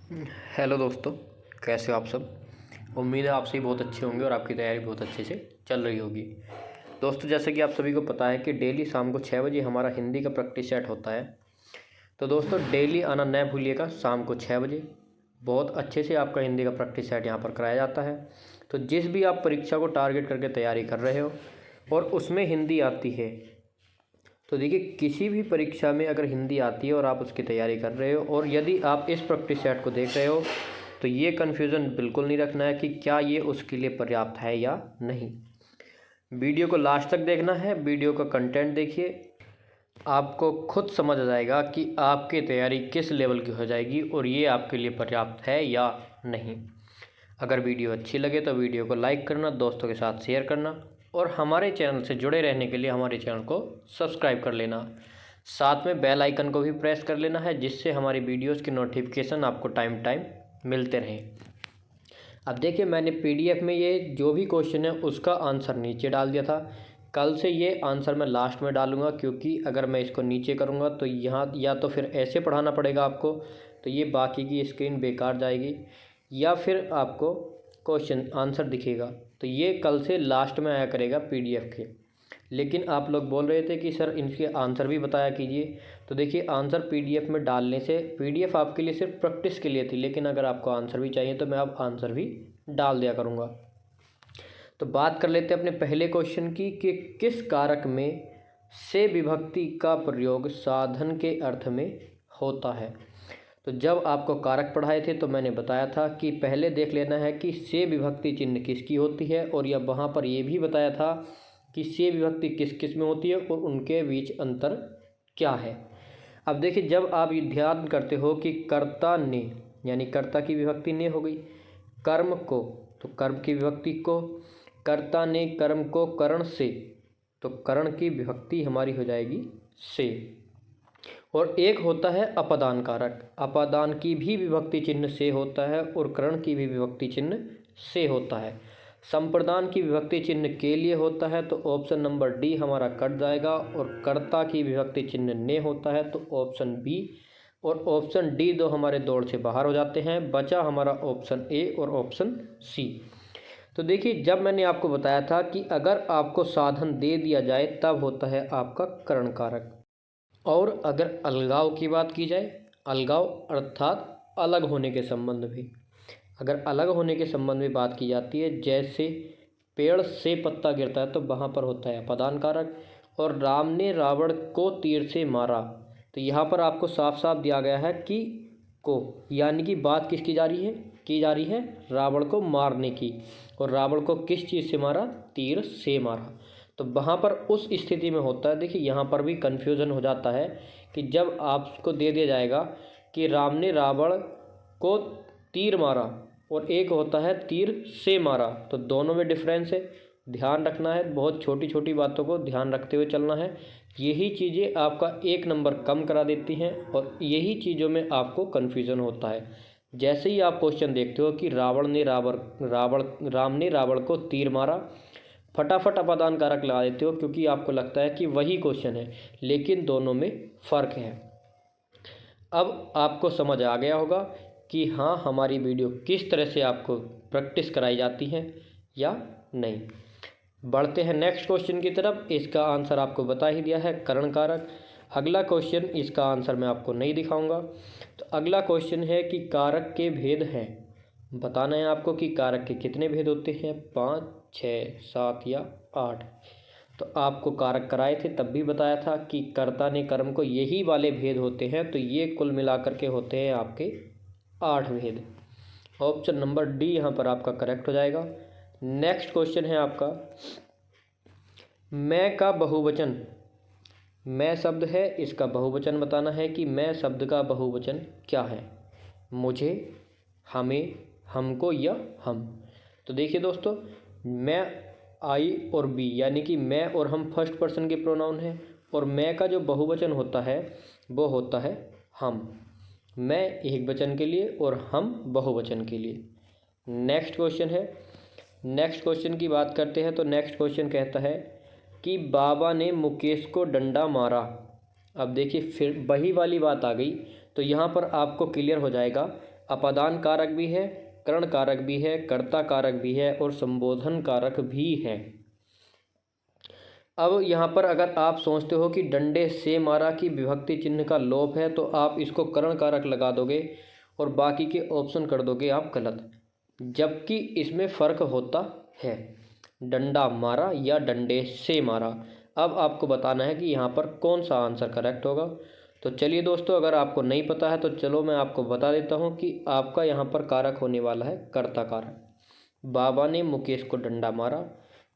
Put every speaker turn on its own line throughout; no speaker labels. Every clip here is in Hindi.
हेलो दोस्तों, कैसे हो आप सब। उम्मीद है आप सभी बहुत अच्छे होंगे और आपकी तैयारी बहुत अच्छे से चल रही होगी। दोस्तों, जैसे कि आप सभी को पता है कि डेली शाम को 6 बजे हमारा हिंदी का प्रैक्टिस सेट होता है। तो दोस्तों, डेली आना न भूलिएगा। शाम को 6 बजे बहुत अच्छे से आपका हिंदी का प्रैक्टिस सेट यहाँ पर कराया जाता है। तो जिस भी आप परीक्षा को टारगेट करके तैयारी कर रहे हो और उसमें हिंदी आती है, तो देखिए किसी भी परीक्षा में अगर हिंदी आती है और आप उसकी तैयारी कर रहे हो और यदि आप इस प्रैक्टिस सेट को देख रहे हो, तो ये कन्फ्यूज़न बिल्कुल नहीं रखना है कि क्या ये उसके लिए पर्याप्त है या नहीं। वीडियो को लास्ट तक देखना है। वीडियो का कंटेंट देखिए, आपको खुद समझ आ जाएगा कि आपकी तैयारी किस लेवल की हो जाएगी और ये आपके लिए पर्याप्त है या नहीं। अगर वीडियो अच्छी लगे तो वीडियो को लाइक करना, दोस्तों के साथ शेयर करना और हमारे चैनल से जुड़े रहने के लिए हमारे चैनल को सब्सक्राइब कर लेना। साथ में बेल आइकन को भी प्रेस कर लेना है, जिससे हमारी वीडियोस की नोटिफिकेशन आपको टाइम टाइम मिलते रहें। अब देखिए, मैंने पीडीएफ में ये जो भी क्वेश्चन है उसका आंसर नीचे डाल दिया था। कल से ये आंसर मैं लास्ट में डालूंगा, क्योंकि अगर मैं इसको नीचे करूँगा तो यहाँ या तो फिर ऐसे पढ़ाना पड़ेगा आपको, तो ये बाकी की स्क्रीन बेकार जाएगी, या फिर आपको क्वेश्चन आंसर दिखेगा। तो ये कल से लास्ट में आया करेगा पीडीएफ के। लेकिन आप लोग बोल रहे थे कि सर इनके आंसर भी बताया कीजिए। तो देखिए, आंसर पीडीएफ में डालने से, पीडीएफ आपके लिए सिर्फ प्रैक्टिस के लिए थी, लेकिन अगर आपको आंसर भी चाहिए तो मैं अब आंसर भी डाल दिया करूँगा। तो बात कर लेते हैं अपने पहले क्वेश्चन की कि किस कारक में से विभक्ति का प्रयोग साधन के अर्थ में होता है। तो जब आपको कारक पढ़ाए थे तो मैंने बताया था कि पहले देख लेना है कि से विभक्ति चिन्ह किसकी होती है, और यह वहाँ पर ये भी बताया था कि से विभक्ति किस किस में होती है और उनके बीच अंतर क्या है। अब देखिए, जब आप ये ध्यान करते हो कि कर्ता ने, यानी कर्ता की विभक्ति ने हो गई, कर्म को तो कर्म की विभक्ति को, कर्ता ने कर्म को करण से, तो करण की विभक्ति हमारी हो जाएगी से। और एक होता है अपादान कारक, अपादान की भी विभक्ति चिन्ह से होता है और करण की भी विभक्ति चिन्ह से होता है। संप्रदान की विभक्ति चिन्ह के लिए होता है, तो ऑप्शन नंबर डी हमारा कट जाएगा, और कर्ता की विभक्ति चिन्ह ने होता है तो ऑप्शन बी और ऑप्शन डी दो हमारे दौड़ से बाहर हो जाते हैं। बचा हमारा ऑप्शन ए और ऑप्शन सी। तो देखिए, जब मैंने आपको बताया था कि अगर आपको साधन दे दिया जाए तब होता है आपका करण कारक। और अगर अलगाव की बात की जाए, अलगाव अर्थात अलग होने के संबंध में, अगर अलग होने के संबंध में बात की जाती है, जैसे पेड़ से पत्ता गिरता है तो वहाँ पर होता है अपादान कारक। और राम ने रावण को तीर से मारा, तो यहाँ पर आपको साफ साफ दिया गया है कि को, यानी कि बात किसकी जा रही है, की जा रही है रावण को मारने की। और रावण को किस चीज़ से मारा, तीर से मारा। तो वहाँ पर उस स्थिति में होता है। देखिए, यहाँ पर भी कन्फ्यूज़न हो जाता है कि जब आपको दे दिया जाएगा कि राम ने रावण को तीर मारा और एक होता है तीर से मारा, तो दोनों में डिफरेंस है, ध्यान रखना है। बहुत छोटी छोटी बातों को ध्यान रखते हुए चलना है। यही चीज़ें आपका एक नंबर कम करा देती हैं और यही चीज़ों में आपको कन्फ्यूज़न होता है। जैसे ही आप क्वेश्चन देखते हो कि राम ने रावण को तीर मारा, फटाफट अपादान कारक लगा देते हो, क्योंकि आपको लगता है कि वही क्वेश्चन है, लेकिन दोनों में फ़र्क है। अब आपको समझ आ गया होगा कि हाँ, हमारी वीडियो किस तरह से आपको प्रैक्टिस कराई जाती है या नहीं। बढ़ते हैं नेक्स्ट क्वेश्चन की तरफ। इसका आंसर आपको बता ही दिया है, करण कारक। अगला क्वेश्चन, इसका आंसर मैं आपको नहीं दिखाऊंगा। तो अगला क्वेश्चन है कि कारक के भेद हैं। बताना है आपको कि कारक के कितने भेद होते हैं, 5, 6, 7 या 8। तो आपको कारक कराए थे तब भी बताया था कि कर्ता ने कर्म को यही वाले भेद होते हैं, तो ये कुल मिलाकर के होते हैं आपके 8 भेद। ऑप्शन नंबर डी यहाँ पर आपका करेक्ट हो जाएगा। नेक्स्ट क्वेश्चन है आपका, मैं का बहुवचन। मैं शब्द है, इसका बहुवचन बताना है कि मैं शब्द का बहुवचन क्या है। मुझे, हमें, हमको या हम। तो देखिए दोस्तों, मैं, आई और बी, यानी कि मैं और हम फर्स्ट पर्सन के प्रोनाउन हैं, और मैं का जो बहुवचन होता है वो होता है हम। मैं एक वचन के लिए और हम बहुवचन के लिए। नेक्स्ट क्वेश्चन है, नेक्स्ट क्वेश्चन की बात करते हैं। तो नेक्स्ट क्वेश्चन कहता है कि बाबा ने मुकेश को डंडा मारा। अब देखिए, फिर वही वाली बात आ गई। तो यहाँ पर आपको क्लियर हो जाएगा, अपादान कारक भी है, करण कारक भी है, कर्ता कारक भी है और संबोधन कारक भी है। अब यहाँ पर अगर आप सोचते हो कि डंडे से मारा की विभक्ति चिन्ह का लोप है तो आप इसको करण कारक लगा दोगे और बाकी के ऑप्शन कर दोगे आप गलत, जबकि इसमें फ़र्क होता है, डंडा मारा या डंडे से मारा। अब आपको बताना है कि यहाँ पर कौन सा आंसर करेक्ट होगा। तो चलिए दोस्तों, अगर आपको नहीं पता है तो चलो मैं आपको बता देता हूँ कि आपका यहाँ पर कारक होने वाला है कर्ता कारक। बाबा ने मुकेश को डंडा मारा,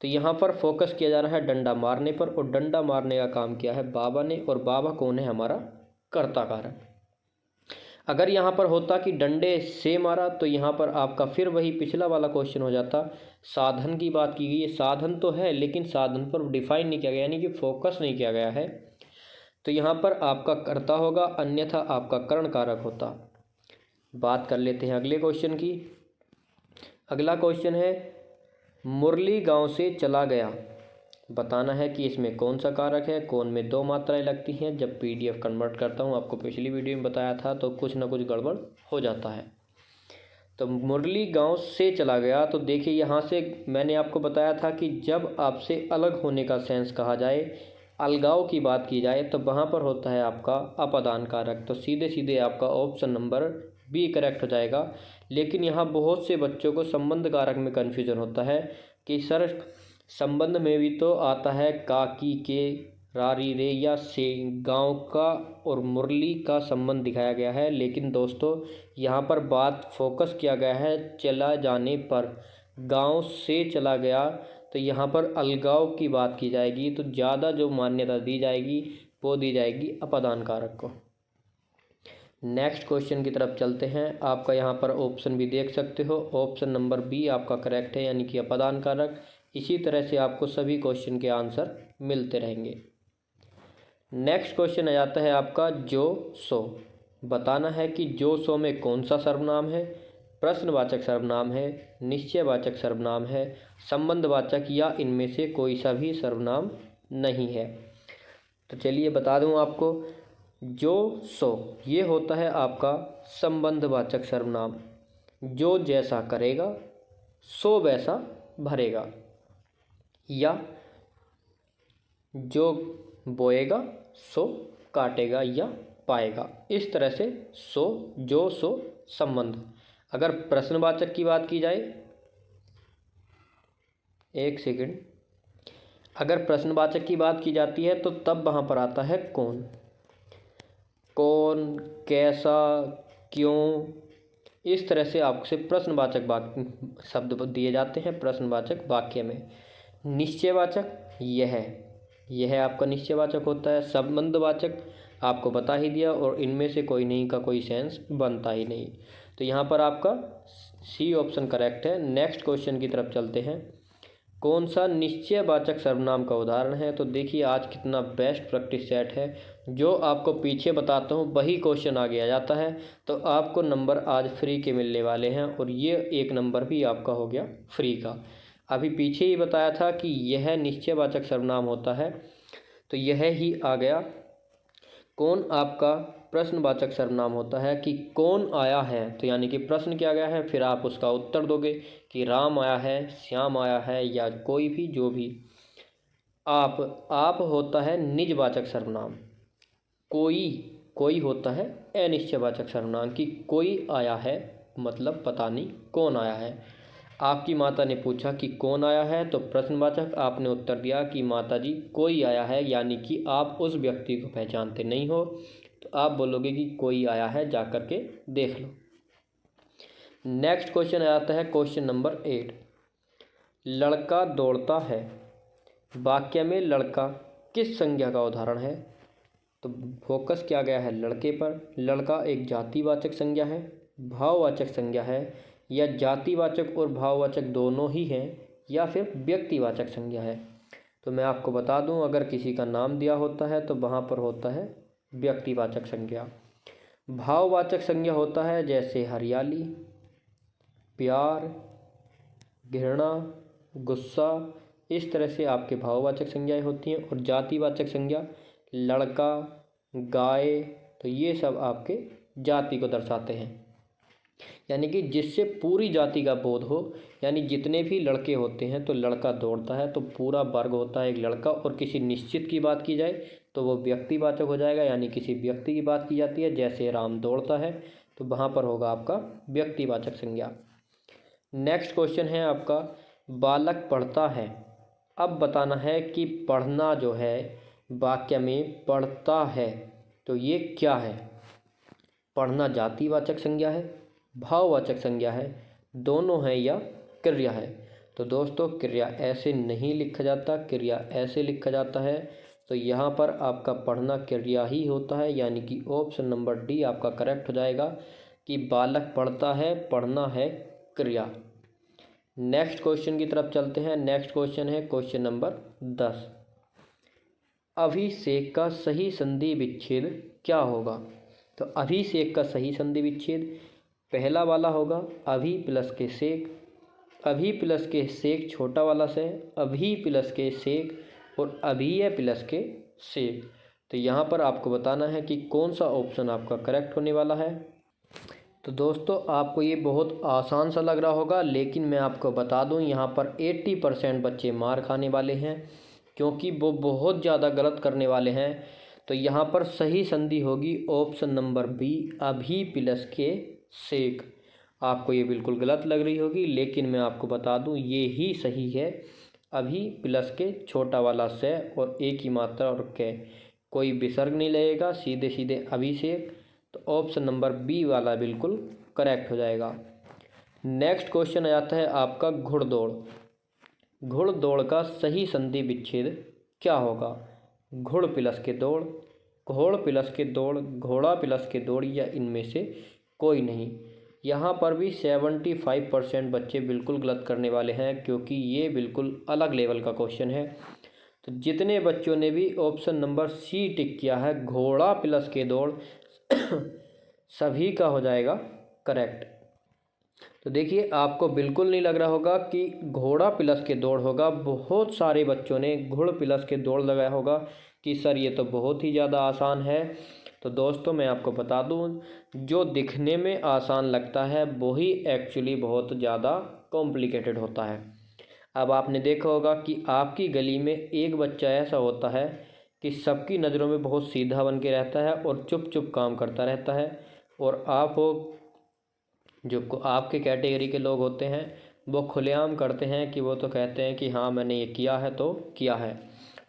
तो यहाँ पर फोकस किया जा रहा है डंडा मारने पर, और डंडा मारने का काम किया है बाबा ने, और बाबा कौन है, हमारा कर्ता कारक। अगर यहाँ पर होता कि डंडे से मारा तो यहाँ पर आपका फिर वही पिछला वाला क्वेश्चन हो जाता, साधन की बात की गई है, साधन तो है लेकिन साधन पर डिफाइन नहीं किया गया, यानी कि फोकस नहीं किया गया है, तो यहाँ पर आपका कर्ता होगा, अन्यथा आपका करण कारक होता। बात कर लेते हैं अगले क्वेश्चन की। अगला क्वेश्चन है, मुरली गांव से चला गया। बताना है कि इसमें कौन सा कारक है, कौन में दो मात्राएं लगती हैं। जब पीडीएफ कन्वर्ट करता हूँ, आपको पिछली वीडियो में बताया था, तो कुछ ना कुछ गड़बड़ हो जाता है। तो मुरली गांव से चला गया, तो देखिए यहाँ से मैंने आपको बताया था कि जब आपसे अलग होने का सेंस कहा जाए, अलगाव की बात की जाए, तो वहाँ पर होता है आपका अपादान कारक। तो सीधे सीधे आपका ऑप्शन नंबर बी करेक्ट हो जाएगा। लेकिन यहाँ बहुत से बच्चों को संबंध कारक में कन्फ्यूजन होता है कि सर संबंध में भी तो आता है का, की, के, रारी, रे या से। गांव का और मुरली का संबंध दिखाया गया है, लेकिन दोस्तों यहाँ पर बात फोकस किया गया है चला जाने पर। गांव से चला गया तो यहाँ पर अलगाव की बात की जाएगी, तो ज़्यादा जो मान्यता दी जाएगी वो दी जाएगी अपादान कारक को। नेक्स्ट क्वेश्चन की तरफ चलते हैं। आपका यहाँ पर ऑप्शन भी देख सकते हो, ऑप्शन नंबर बी आपका करेक्ट है, यानी कि अपादान कारक। इसी तरह से आपको सभी क्वेश्चन के आंसर मिलते रहेंगे। नेक्स्ट क्वेश्चन आ जाता है आपका जो सो। बताना है कि जो सो में कौन सा सर्वनाम है, प्रश्नवाचक सर्वनाम है, निश्चयवाचक सर्वनाम है, संबंधवाचक या इनमें से कोई सा भी सर्वनाम नहीं है। तो चलिए बता दूं आपको, जो सो ये होता है आपका संबंधवाचक सर्वनाम। जो जैसा करेगा सो वैसा भरेगा, या जो बोएगा सो काटेगा या पाएगा। इस तरह से सो, जो, सो, संबंध। अगर प्रश्नवाचक की बात की जाए, एक सेकंड, अगर प्रश्नवाचक की बात की जाती है तो तब वहाँ पर आता है कौन। कौन, कैसा, क्यों, इस तरह से आपसे प्रश्नवाचक शब्द दिए जाते हैं प्रश्नवाचक वाक्य में। निश्चयवाचक यह आपका निश्चयवाचक होता है। संबंधवाचक आपको बता ही दिया, और इनमें से कोई नहीं का कोई सेंस बनता ही नहीं। तो यहाँ पर आपका सी ऑप्शन करेक्ट है। नेक्स्ट क्वेश्चन की तरफ चलते हैं। कौन सा निश्चयवाचक सर्वनाम का उदाहरण है। तो देखिए आज कितना बेस्ट प्रैक्टिस सेट है, जो आपको पीछे बताता हूँ वही क्वेश्चन आगे आ जाता है। तो आपको नंबर आज फ्री के मिलने वाले हैं, और ये एक नंबर भी आपका हो गया फ्री का। अभी पीछे ही बताया था कि यह निश्चयवाचक सर्वनाम होता है, तो यह ही आ गया। कौन आपका प्रश्नवाचक सर्वनाम होता है कि कौन आया है, तो यानी कि प्रश्न किया गया है, फिर आप उसका उत्तर दोगे कि राम आया है, श्याम आया है, या कोई भी जो भी। आप होता है निजवाचक सर्वनाम। कोई होता है अनिश्चयवाचक सर्वनाम कि कोई आया है, मतलब पता नहीं कौन आया है। आपकी माता ने पूछा कि कौन आया है, तो प्रश्नवाचक आपने उत्तर दिया कि माता जी कोई आया है, यानी कि आप उस व्यक्ति को पहचानते नहीं हो, तो आप बोलोगे कि कोई आया है, जा कर के देख लो। नेक्स्ट क्वेश्चन आता है क्वेश्चन नंबर 8। लड़का दौड़ता है। वाक्य में लड़का किस संज्ञा का उदाहरण है। तो फोकस किया गया है लड़के पर। लड़का एक जातिवाचक संज्ञा है, भाववाचक संज्ञा है, या जातिवाचक और भाववाचक दोनों ही हैं, या फिर व्यक्तिवाचक संज्ञा है। तो मैं आपको बता दूं, अगर किसी का नाम दिया होता है तो वहाँ पर होता है व्यक्तिवाचक संज्ञा। भाववाचक संज्ञा होता है जैसे हरियाली, प्यार, घृणा, गुस्सा, इस तरह से आपके भाववाचक संज्ञाएं होती हैं। और जातिवाचक संज्ञा लड़का, गाय, तो ये सब आपके जाति को दर्शाते हैं। यानी कि जिससे पूरी जाति का बोध हो। यानी जितने भी लड़के होते हैं तो लड़का दौड़ता है, तो पूरा वर्ग होता है एक लड़का। और किसी निश्चित की बात की जाए तो वो व्यक्तिवाचक हो जाएगा, यानी किसी व्यक्ति की बात की जाती है। जैसे राम दौड़ता है, तो वहाँ पर होगा आपका व्यक्तिवाचक संज्ञा। नेक्स्ट क्वेश्चन है आपका, बालक पढ़ता है। अब बताना है कि पढ़ना जो है वाक्य में पढ़ता है तो ये क्या है। पढ़ना जातिवाचक संज्ञा है, भाववाचक संज्ञा है, दोनों है या क्रिया है। तो दोस्तों क्रिया ऐसे नहीं लिखा जाता, क्रिया ऐसे लिखा जाता है। तो यहाँ पर आपका पढ़ना क्रिया ही होता है, यानी कि ऑप्शन नंबर डी आपका करेक्ट हो जाएगा कि बालक पढ़ता है, पढ़ना है क्रिया। नेक्स्ट क्वेश्चन की तरफ चलते हैं। नेक्स्ट क्वेश्चन है क्वेश्चन नंबर 10। अभिषेक का सही संधि विच्छेद क्या होगा। तो अभिषेक का सही संधि विच्छेद पहला वाला होगा अभी प्लस के सेक, अभी प्लस के सेक छोटा वाला से, अभी प्लस के सेक और अभी है प्लस के सेक। तो यहाँ पर आपको बताना है कि कौन सा ऑप्शन आपका करेक्ट होने वाला है। तो दोस्तों आपको ये बहुत आसान सा लग रहा होगा, लेकिन मैं आपको बता दूं यहाँ पर 80% बच्चे मार खाने वाले हैं, क्योंकि वो बहुत ज़्यादा गलत करने वाले हैं। तो यहाँ पर सही संधि होगी ऑप्शन नंबर बी, अभी प्लस के सेक। आपको ये बिल्कुल गलत लग रही होगी, लेकिन मैं आपको बता दूं ये ही सही है। अभी प्लस के छोटा वाला से और एक ही मात्रा और के, कोई विसर्ग नहीं लगेगा, सीधे सीधे अभिषेक। तो ऑप्शन नंबर बी वाला बिल्कुल करेक्ट हो जाएगा। नेक्स्ट क्वेश्चन आ जाता है आपका घुड़दौड़। घुड़दौड़ का सही संधि विच्छेद क्या होगा। घुड़ प्लस के दौड़, घोड़ प्लस के दौड़, घोड़ा प्लस के दौड़ या इनमें से कोई नहीं। यहाँ पर भी 75% बच्चे बिल्कुल गलत करने वाले हैं, क्योंकि ये बिल्कुल अलग लेवल का क्वेश्चन है। तो जितने बच्चों ने भी ऑप्शन नंबर सी टिक किया है, घोड़ा प्लस के दौड़, सभी का हो जाएगा करेक्ट। तो देखिए आपको बिल्कुल नहीं लग रहा होगा कि घोड़ा प्लस के दौड़ होगा। बहुत सारे बच्चों ने घुड़ प्लस के दौड़ लगाया होगा कि सर ये तो बहुत ही ज़्यादा आसान है। तो दोस्तों मैं आपको बता दूं, जो दिखने में आसान लगता है वही एक्चुअली बहुत ज़्यादा कॉम्प्लिकेटेड होता है। अब आपने देखा होगा कि आपकी गली में एक बच्चा ऐसा होता है कि सबकी नज़रों में बहुत सीधा बन के रहता है और चुप चुप काम करता रहता है, और आप जो आपके कैटेगरी के लोग होते हैं वो खुलेआम करते हैं कि वो तो कहते हैं कि हाँ मैंने ये किया है तो किया है,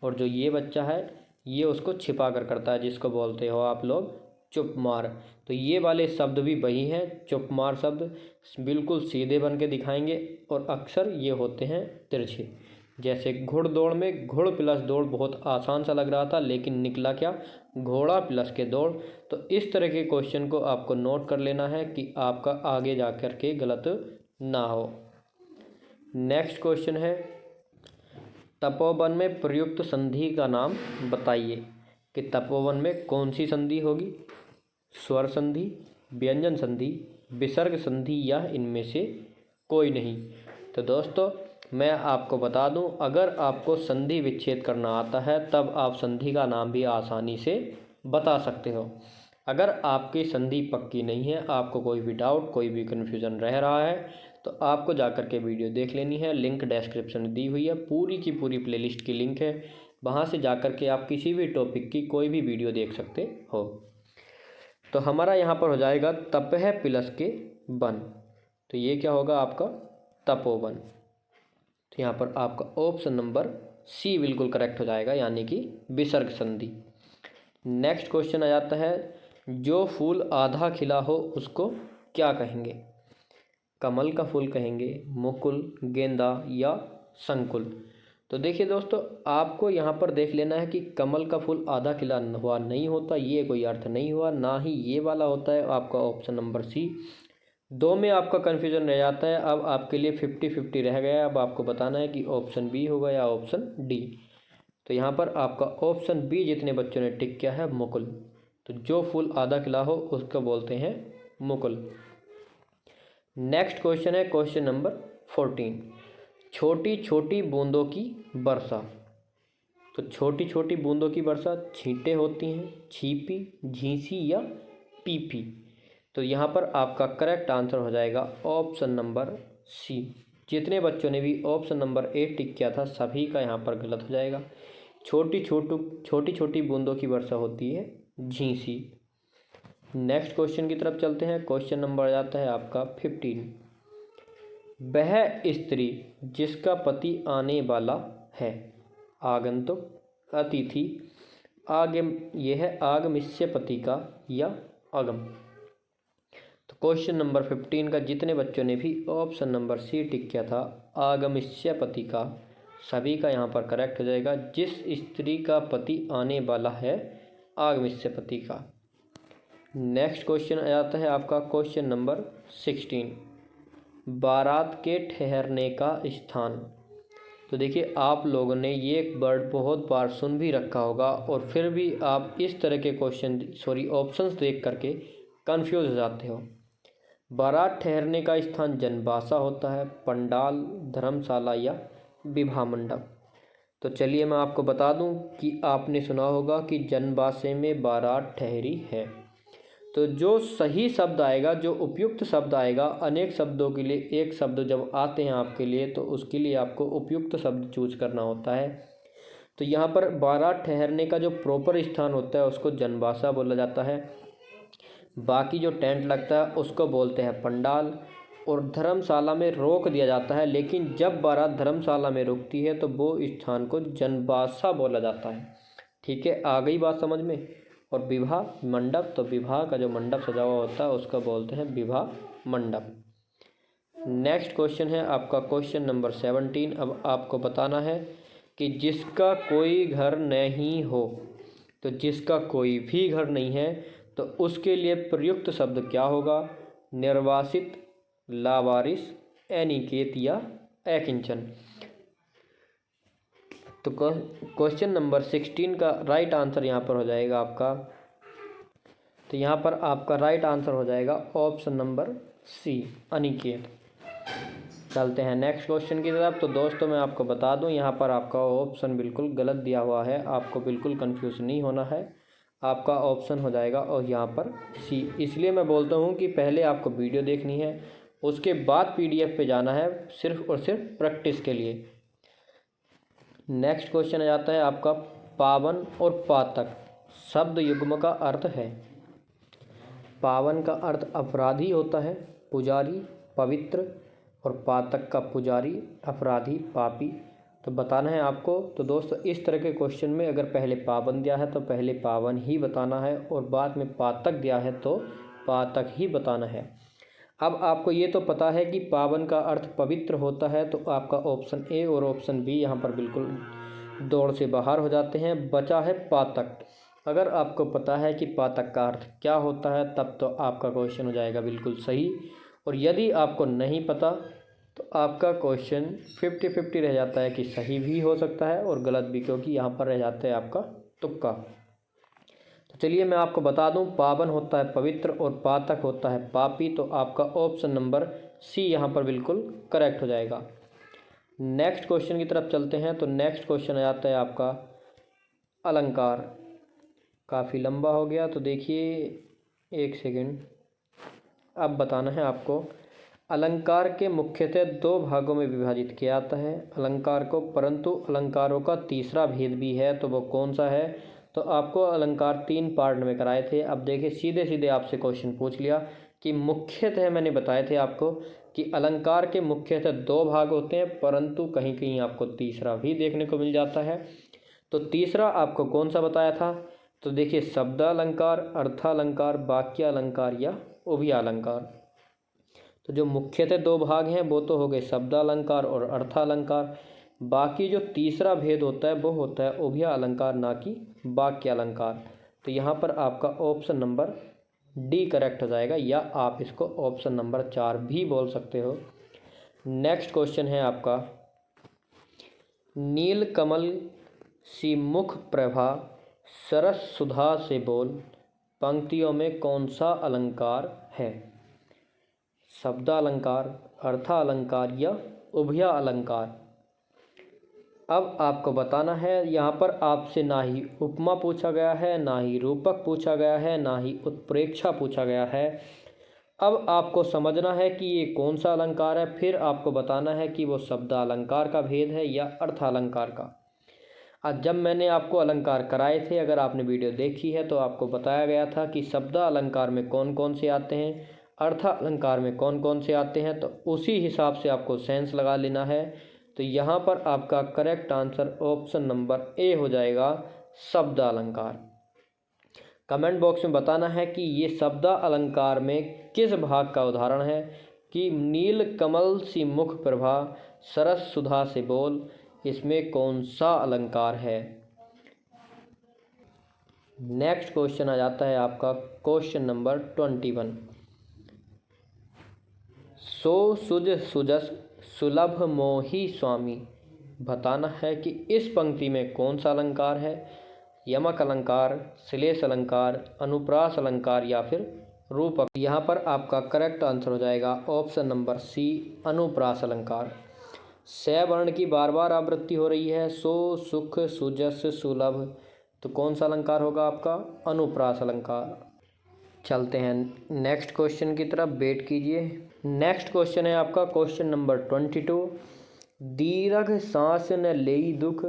और जो ये बच्चा है ये उसको छिपा कर करता है, जिसको बोलते हो आप लोग चुप मार। तो ये वाले शब्द भी वही हैं, चुप मार शब्द बिल्कुल सीधे बन के दिखाएंगे और अक्सर ये होते हैं तिरछे। जैसे घुड़दौड़ में घुड़ प्लस दौड़ बहुत आसान सा लग रहा था, लेकिन निकला क्या, घोड़ा प्लस के दौड़। तो इस तरह के क्वेश्चन को आपको नोट कर लेना है कि आपका आगे जा कर के गलत ना हो। नेक्स्ट क्वेश्चन है, तपोवन में प्रयुक्त संधि का नाम बताइए। कि तपोवन में कौन सी संधि होगी, स्वर संधि, व्यंजन संधि, विसर्ग संधि या इनमें से कोई नहीं। तो दोस्तों मैं आपको बता दूं, अगर आपको संधि विच्छेद करना आता है तब आप संधि का नाम भी आसानी से बता सकते हो। अगर आपकी संधि पक्की नहीं है, आपको कोई भी डाउट कोई भी कन्फ्यूज़न रह रहा है, तो आपको जाकर के वीडियो देख लेनी है। लिंक डिस्क्रिप्शन में दी हुई है, पूरी की पूरी प्लेलिस्ट की लिंक है, वहाँ से जाकर के आप किसी भी टॉपिक की कोई भी वीडियो देख सकते हो। तो हमारा यहाँ पर हो जाएगा तपह प्लस के वन, तो ये क्या होगा आपका तपोवन। तो यहाँ पर आपका ऑप्शन नंबर सी बिल्कुल करेक्ट हो जाएगा, यानी कि विसर्ग संधि। नेक्स्ट क्वेश्चन आ जाता है, जो फूल आधा खिला हो उसको क्या कहेंगे। कमल का फूल कहेंगे, मुकुल, गेंदा या संकुल। तो देखिए दोस्तों आपको यहाँ पर देख लेना है कि कमल का फूल आधा खिला हुआ नहीं होता, ये कोई अर्थ नहीं हुआ, ना ही ये वाला होता है आपका ऑप्शन नंबर सी। दो में आपका कन्फ्यूजन रह जाता है। अब आपके लिए 50-50 रह गया है। अब आपको बताना है कि ऑप्शन बी होगा या ऑप्शन डी। तो यहाँ पर आपका ऑप्शन बी जितने बच्चों ने टिक किया है मुकुल। तो जो फूल आधा खिला हो उसको बोलते हैं मुकुल। नेक्स्ट क्वेश्चन है क्वेश्चन नंबर 14, छोटी छोटी बूंदों की वर्षा। तो छोटी छोटी बूंदों की वर्षा छींटे होती हैं, छीपी, झींसी या पीपी। तो यहाँ पर आपका करेक्ट आंसर हो जाएगा ऑप्शन नंबर सी। जितने बच्चों ने भी ऑप्शन नंबर ए टिक किया था सभी का यहाँ पर गलत हो जाएगा। छोटी छोटी बूंदों की वर्षा होती है झींसी। नेक्स्ट क्वेश्चन की तरफ चलते हैं। क्वेश्चन नंबर आ जाता है आपका 15। वह स्त्री जिसका पति आने वाला है, आगंतुक, अतिथि, आगम, यह है आगमिष्य पति का या अगम। तो क्वेश्चन नंबर 15 का जितने बच्चों ने भी ऑप्शन नंबर सी टिक किया था आगमिष्य पति का, सभी का यहाँ पर करेक्ट हो जाएगा। जिस स्त्री का पति आने वाला है, आगमिष्य पति का। नेक्स्ट क्वेश्चन आ जाता है आपका क्वेश्चन नंबर 16। बारात के ठहरने का स्थान। तो देखिए आप लोगों ने ये एक वर्ड बहुत बार सुन भी रखा होगा और फिर भी आप इस तरह के ऑप्शंस देख करके कंफ्यूज हो जाते हो। बारात ठहरने का स्थान जनबासा होता है, पंडाल, धर्मशाला या विवाह मंडप। तो चलिए मैं आपको बता दूं कि आपने सुना होगा कि जनबासे में बारात ठहरी है। तो जो सही शब्द आएगा, जो उपयुक्त शब्द आएगा, अनेक शब्दों के लिए एक शब्द जब आते हैं आपके लिए तो उसके लिए आपको उपयुक्त शब्द चूज करना होता है। तो यहाँ पर बारात ठहरने का जो प्रॉपर स्थान होता है उसको जनबासा बोला जाता है। बाकी जो टेंट लगता है उसको बोलते हैं पंडाल। और धर्मशाला में रोक दिया जाता है, लेकिन जब बारात धर्मशाला में रुकती है तो वो स्थान को जनबासा बोला जाता है। ठीक है, आ गई बात समझ में। और विवाह मंडप, तो विवाह का जो मंडप सजा हुआ होता है उसको बोलते हैं विवाह मंडप। नेक्स्ट क्वेश्चन है आपका क्वेश्चन नंबर 17। अब आपको बताना है कि जिसका कोई घर नहीं हो, तो जिसका कोई भी घर नहीं है तो उसके लिए प्रयुक्त शब्द क्या होगा? निर्वासित, लावारिस, अनिकेत या अकिंचन। तो क्वेश्चन नंबर 16 का राइट आंसर यहाँ पर हो जाएगा आपका, तो यहाँ पर आपका राइट आंसर हो जाएगा ऑप्शन नंबर सी, अनिकेत। चलते हैं नेक्स्ट क्वेश्चन की तरफ। तो दोस्तों मैं आपको बता दूं यहाँ पर आपका ऑप्शन बिल्कुल गलत दिया हुआ है, आपको बिल्कुल कंफ्यूज नहीं होना है। आपका ऑप्शन हो जाएगा और यहाँ पर सी। इसलिए मैं बोलता हूँ कि पहले आपको वीडियो देखनी है, उसके बाद PDF पे जाना है, सिर्फ और सिर्फ प्रैक्टिस के लिए। नेक्स्ट क्वेश्चन आ जाता है आपका पावन और पातक शब्द युग्म का अर्थ है। पावन का अर्थ अपराधी होता है, पुजारी, पवित्र, और पातक का पुजारी, अपराधी, पापी। तो बताना है आपको। तो दोस्तों इस तरह के क्वेश्चन में अगर पहले पावन दिया है तो पहले पावन ही बताना है, और बाद में पातक दिया है तो पातक ही बताना है। अब आपको ये तो पता है कि पावन का अर्थ पवित्र होता है, तो आपका ऑप्शन ए और ऑप्शन बी यहाँ पर बिल्कुल दौड़ से बाहर हो जाते हैं। बचा है पातक। अगर आपको पता है कि पातक का अर्थ क्या होता है तब तो आपका क्वेश्चन हो जाएगा बिल्कुल सही, और यदि आपको नहीं पता तो आपका क्वेश्चन 50-50 रह जाता है कि सही भी हो सकता है और गलत भी, क्योंकि यहाँ पर रह जाता है आपका तुक्का। तो चलिए मैं आपको बता दूं, पावन होता है पवित्र और पातक होता है पापी। तो आपका ऑप्शन नंबर सी यहाँ पर बिल्कुल करेक्ट हो जाएगा। नेक्स्ट क्वेश्चन की तरफ चलते हैं। तो नेक्स्ट क्वेश्चन आ जाता है आपका अलंकार। काफ़ी लंबा हो गया तो देखिए एक सेकंड, अब बताना है आपको। अलंकार के मुख्यतः 2 भागों में विभाजित किया जाता है अलंकार को, परंतु अलंकारों का तीसरा भेद भी है, तो वो कौन सा है? तो आपको अलंकार 3 पार्ट में कराए थे। अब देखिए सीधे सीधे आपसे क्वेश्चन पूछ लिया कि मुख्यतः मैंने बताए थे आपको कि अलंकार के मुख्यतः 2 भाग होते हैं, परंतु कहीं कहीं आपको तीसरा भी देखने को मिल जाता है। तो तीसरा आपको कौन सा बताया था? तो देखिए शब्दालंकार, अर्थालंकार, वाक्यालंकार या उभयालंकार। तो जो मुख्यतः 2 भाग हैं वो तो हो गए शब्दालंकार और अर्थालंकार। बाकी जो तीसरा भेद होता है वो होता है उभयालंकार, ना कि वाक्यालंकार। तो यहाँ पर आपका ऑप्शन नंबर डी करेक्ट हो जाएगा, या आप इसको ऑप्शन नंबर 4 भी बोल सकते हो। नेक्स्ट क्वेश्चन है आपका नील कमल सी मुख प्रभा सरस सुधा से बोल, पंक्तियों में कौन सा अलंकार है? शब्दालंकार, अर्थालंकार या उभया अलंकार। अब आपको बताना है। यहाँ पर आपसे ना ही उपमा पूछा गया है, ना ही रूपक पूछा गया है, ना ही उत्प्रेक्षा पूछा गया है। अब आपको समझना है कि ये कौन सा अलंकार है, फिर आपको बताना है कि वो शब्द अलंकार का भेद है या अर्थ अलंकार का। आज जब मैंने आपको अलंकार कराए थे, अगर आपने वीडियो देखी है तो आपको बताया गया था कि शब्द अलंकार में कौन कौन से आते हैं, अर्थ अलंकार में कौन कौन से आते हैं, तो उसी हिसाब से आपको सेंस लगा लेना है। तो यहाँ पर आपका correct answer option number A हो जाएगा, शब्द अलंकार। कमेंट बॉक्स में बताना है कि ये शब्द अलंकार में किस भाग का उदाहरण है, कि नील कमल सी मुख प्रभा सरस सुधा से बोल, इसमें कौन सा अलंकार है। नेक्स्ट क्वेश्चन आ जाता है आपका क्वेश्चन नंबर 21। सो सुज सुजस सुलभ मोही स्वामी, बताना है कि इस पंक्ति में कौन सा अलंकार है, यमक अलंकार, श्लेष अलंकार, अनुप्रास अलंकार या फिर रूपक। यहाँ पर आपका करेक्ट आंसर हो जाएगा ऑप्शन नंबर सी, अनुप्रास अलंकार। स वर्ण की बार बार आवृत्ति हो रही है, सो सुख सुजस सुलभ, तो कौन सा अलंकार होगा आपका, अनुप्रास अलंकार। चलते हैं नेक्स्ट क्वेश्चन की तरफ, वेट कीजिए। नेक्स्ट क्वेश्चन है आपका क्वेश्चन नंबर 22। दीर्घ सांस न लेई दुख,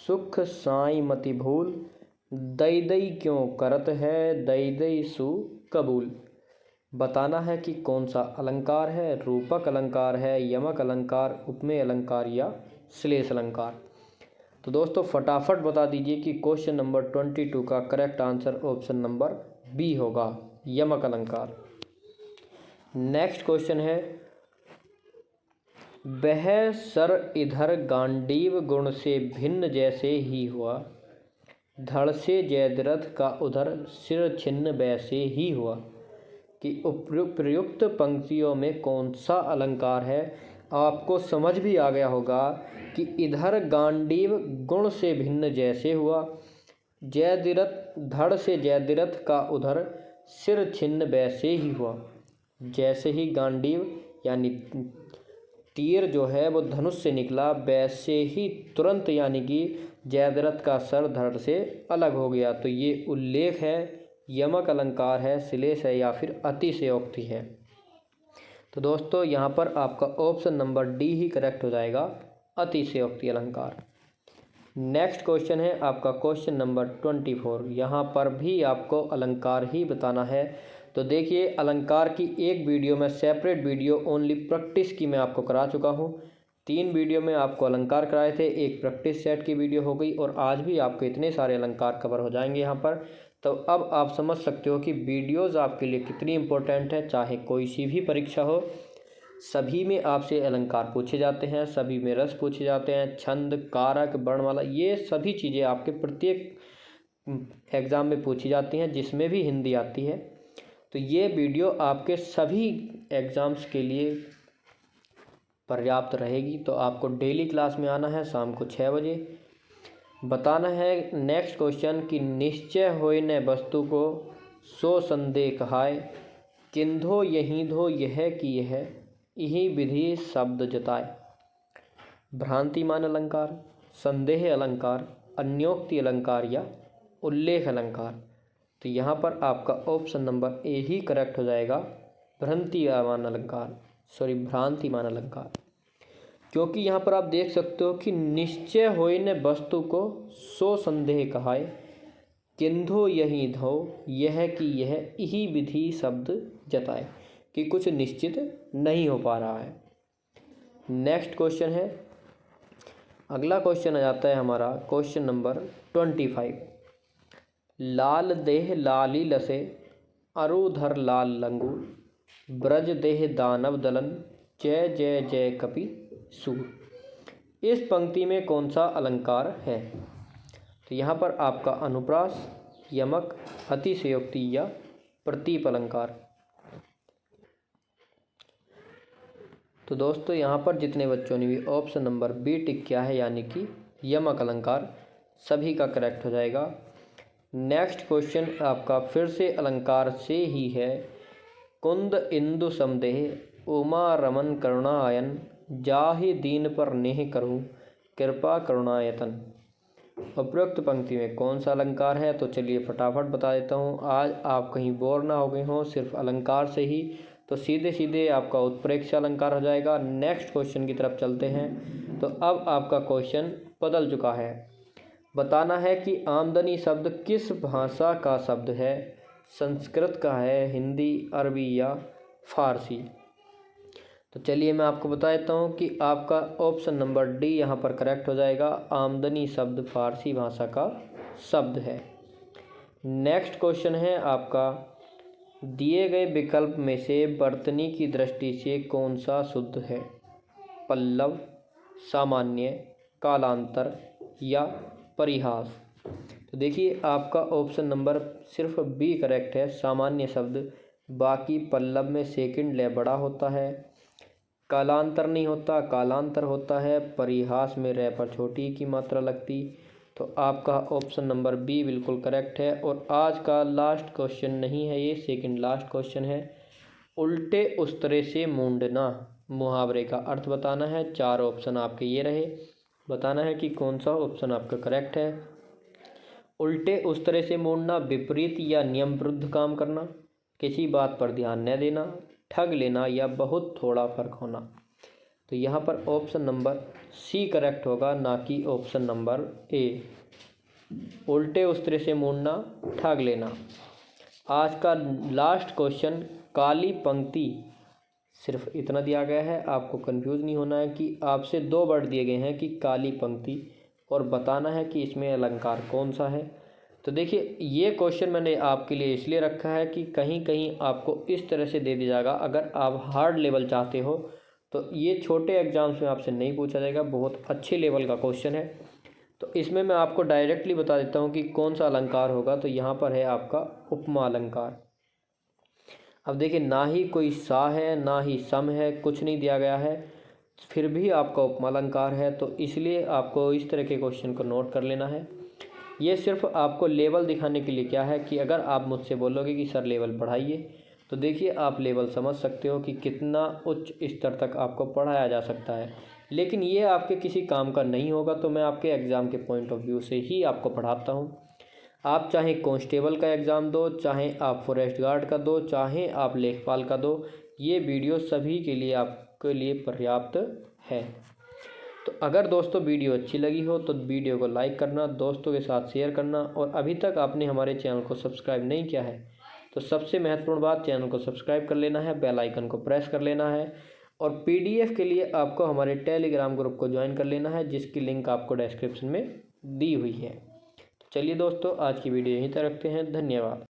सुख साई मति भूल, दई दई क्यों करत है, दई दई सु कबूल। बताना है कि कौन सा अलंकार है, रूपक अलंकार है, यमक अलंकार, उपमेय अलंकार या श्लेष अलंकार। तो दोस्तों फटाफट बता दीजिए कि क्वेश्चन नंबर 22 का correct answer option number B होगा, यमक अलंकार। नेक्स्ट क्वेश्चन है, वह सर इधर गांडीव गुण से भिन्न जैसे ही हुआ, धड़ से जयद्रथ का उधर सिर छिन्न वैसे ही हुआ, कि उपयुक्त पंक्तियों में कौन सा अलंकार है। आपको समझ भी आ गया होगा कि इधर गांडीव गुण से भिन्न जैसे हुआ, जयद्रथ धड़ से जयद्रथ का उधर सिर छिन्न वैसे ही हुआ। जैसे ही गांडीव यानी तीर जो है वो धनुष से निकला, वैसे ही तुरंत यानी कि जयद्रथ का सर धड़ से अलग हो गया। तो ये उल्लेख है, यमक अलंकार है, श्लेष है या फिर अतिशयोक्ति है। तो दोस्तों यहाँ पर आपका ऑप्शन नंबर डी ही करेक्ट हो जाएगा, अतिशयोक्ति अलंकार। नेक्स्ट क्वेश्चन है आपका क्वेश्चन नंबर 24। यहाँ पर भी आपको अलंकार ही बताना है। तो देखिए अलंकार की एक वीडियो में सेपरेट वीडियो ओनली प्रैक्टिस की मैं आपको करा चुका हूँ। 3 वीडियो में आपको अलंकार कराए थे, एक प्रैक्टिस सेट की वीडियो हो गई, और आज भी आपके इतने सारे अलंकार कवर हो जाएंगे यहाँ पर। तो अब आप समझ सकते हो कि वीडियोज़ आपके लिए कितनी इम्पोर्टेंट है। चाहे कोई सी भी परीक्षा हो, सभी में आपसे अलंकार पूछे जाते हैं, सभी में रस पूछे जाते हैं, छंद, कारक, वर्णमाला, ये सभी चीज़ें आपके प्रत्येक एग्ज़ाम में पूछी जाती हैं, जिसमें भी हिंदी आती है। तो ये वीडियो आपके सभी एग्ज़ाम्स के लिए पर्याप्त रहेगी। तो आपको डेली क्लास में आना है शाम को 6 बजे। बताना है नेक्स्ट क्वेश्चन कि निश्चय होय न वस्तु को सो संदेह कहाय, किंधो यहीं धो यह कि यह यही विधि शब्द जताए। भ्रांतिमान अलंकार, संदेह अलंकार, अन्योक्ति अलंकार या उल्लेख अलंकार। तो यहाँ पर आपका option number A he correct हो जाएगा, भ्रांतिमान अलंकार। क्योंकि यहाँ पर आप देख सकते हो कि निश्चय होय न वस्तु को सो संदेह कहाय, किंधो यही धो यह कि यह यही विधि शब्द जताए, कि कुछ निश्चित नहीं हो पा रहा है। नेक्स्ट क्वेश्चन है, अगला क्वेश्चन आ जाता है हमारा क्वेश्चन नंबर 25। लाल देह लाली लसे अरुधर लाल लंगूर, ब्रज देह दानव दलन जय जय जय कपि सूर। इस पंक्ति में कौन सा अलंकार है। तो यहाँ पर आपका अनुप्रास, यमक, अतिशयोक्ति या प्रतीप अलंकार। तो दोस्तों यहाँ पर जितने बच्चों ने भी ऑप्शन नंबर बी टिक किया है यानी कि यमक अलंकार, सभी का करेक्ट हो जाएगा। नेक्स्ट क्वेश्चन आपका फिर से अलंकार से ही है। कुंद इंदु समदेह उमा रमन करुणायन, जाहि दीन पर नेह करूँ कृपा करुणायतन। उपरोक्त पंक्ति में कौन सा अलंकार है। तो चलिए फटाफट बता देता हूँ, आज आप कहीं बोर ना हो गए हों सिर्फ अलंकार से ही, तो सीधे सीधे आपका उत्प्रेक्ष अलंकार हो जाएगा। नेक्स्ट क्वेश्चन की तरफ चलते हैं। तो अब आपका क्वेश्चन बदल चुका है। बताना है कि आमदनी शब्द किस भाषा का शब्द है, संस्कृत का है, हिंदी, अरबी या फारसी। तो चलिए मैं आपको बता देता हूँ कि आपका ऑप्शन नंबर डी यहाँ पर करेक्ट हो जाएगा। आमदनी शब्द फारसी भाषा का शब्द है। नेक्स्ट क्वेश्चन है आपका, दिए गए विकल्प में से वर्तनी की दृष्टि से कौन सा शुद्ध है, पल्लव, सामान्य, कालांतर या परिहास। तो देखिए आपका ऑप्शन नंबर सिर्फ बी करेक्ट है, सामान्य शब्द। बाकी पल्लव में सेकंड ले बड़ा होता है, कालांतर नहीं होता, कालांतर होता है, परिहास में रे पर छोटी की मात्रा लगती। तो आपका ऑप्शन नंबर बी बिल्कुल करेक्ट है। और आज का लास्ट क्वेश्चन नहीं है, ये सेकंड लास्ट क्वेश्चन है। उल्टे उस्तरे से मूंडना मुहावरे का अर्थ बताना है। 4 ऑप्शन आपके ये रहे, बताना है कि कौन सा ऑप्शन आपका करेक्ट है। उल्टे उस्तरे से मूंडना, विपरीत या नियम विरुद्ध काम करना, किसी बात पर ध्यान न देना, ठग लेना या बहुत थोड़ा फर्क होना। तो यहाँ पर ऑप्शन नंबर सी करेक्ट होगा, ना कि ऑप्शन नंबर ए, उल्टे उस्तरे से मूंडना, ठग लेना। आज का लास्ट क्वेश्चन, काली पंक्ति, सिर्फ इतना दिया गया है, आपको कंफ्यूज नहीं होना है कि आपसे 2 वर्ड दिए गए हैं कि काली पंक्ति, और बताना है कि इसमें अलंकार कौन सा है। तो देखिए ये क्वेश्चन मैंने आपके लिए इसलिए रखा है कि कहीं कहीं आपको इस तरह से दे दिया जाएगा। अगर आप हार्ड लेवल चाहते हो तो ये छोटे एग्जाम्स में आपसे नहीं पूछा जाएगा, बहुत अच्छे लेवल का क्वेश्चन है। तो इसमें मैं आपको डायरेक्टली बता देता हूँ कि कौन सा अलंकार होगा। तो यहाँ पर है आपका उपमा अलंकार। अब देखिए ना ही कोई सा है ना ही सम है, कुछ नहीं दिया गया है, फिर भी आपका उपमा अलंकार है। तो इसलिए आपको इस तरह के क्वेश्चन को नोट कर लेना है। ये सिर्फ आपको लेवल दिखाने के लिए क्या है कि अगर आप मुझसे बोलोगे कि सर लेवल बढ़ाइए, तो देखिए आप लेवल समझ सकते हो कि कितना उच्च स्तर तक आपको पढ़ाया जा सकता है। लेकिन ये आपके किसी काम का नहीं होगा, तो मैं आपके एग्ज़ाम के पॉइंट ऑफ व्यू से ही आपको पढ़ाता हूँ। आप चाहे कांस्टेबल का एग्ज़ाम दो, चाहे आप फॉरेस्ट गार्ड का दो, चाहे आप लेखपाल का दो, ये वीडियो सभी के लिए आपके लिए पर्याप्त है। तो अगर दोस्तों वीडियो अच्छी लगी हो तो वीडियो को लाइक करना, दोस्तों के साथ शेयर करना, और अभी तक आपने हमारे चैनल को सब्सक्राइब नहीं किया है तो सबसे महत्वपूर्ण बात, चैनल को सब्सक्राइब कर लेना है, बेल आइकन को प्रेस कर लेना है, और पीडीएफ के लिए आपको हमारे टेलीग्राम ग्रुप को ज्वाइन कर लेना है, जिसकी लिंक आपको डिस्क्रिप्शन में दी हुई है। तो चलिए दोस्तों, आज की वीडियो यहीं तक रखते हैं। धन्यवाद।